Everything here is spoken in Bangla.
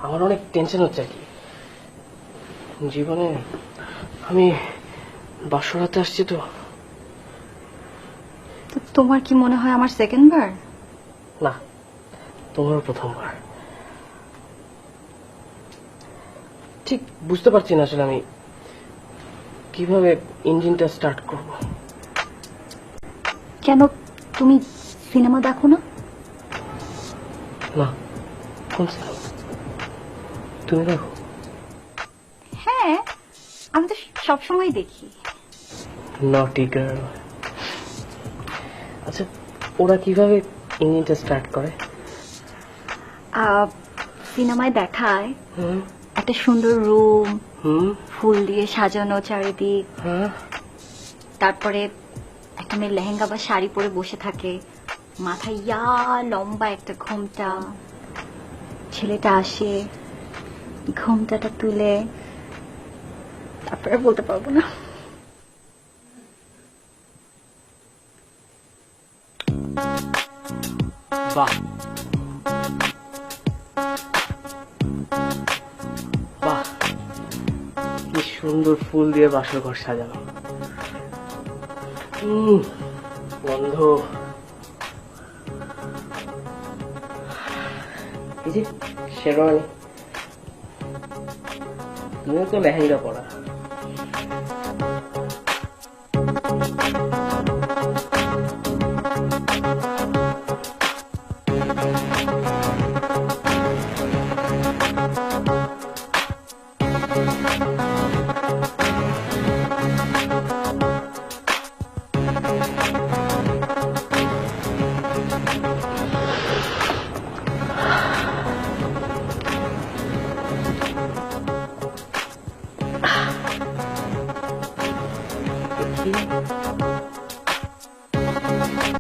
আমার অনেক টেনশন হচ্ছে আর কি। জীবনে আমি বাসরাতে আসছি তো। তো তোমার কি মনে হয় আমার সেকেন্ড বার? না, তোমারও প্রথমবার। ঠিক বুঝতে পারছি না আসলে আমি কিভাবে ইঞ্জিনটা স্টার্ট করব। কেন, তুমি সিনেমা দেখো না? না, কোন সিনেমা? তুমি দেখো? হ্যাঁ, আমি তো সবসময় দেখি। নটি গার্ল। আচ্ছা, ওরা কিভাবে ইঞ্জিনটা স্টার্ট করে? সিনেমায় দেখায় হুম একটা সুন্দর রুম, হুম ফুল দিয়ে সাজানো চারিদিক, হ্যাঁ। তারপরে একটা মেয়ে লেহেঙ্গা বা শাড়ি পরে বসে থাকে, মাথায় লম্বা একটা ঘোমটা। ছেলেটা আসে, ঘোমটাটা তুলে, তারপরে বলতে পারবো না। বাহ বাহ, কি সুন্দর ফুল দিয়ে বাসর ঘর সাজানো। গন্ধ। এই যে শেরওয়ানি, তুমিও তো লেহেঙ্গা পরা। দেখি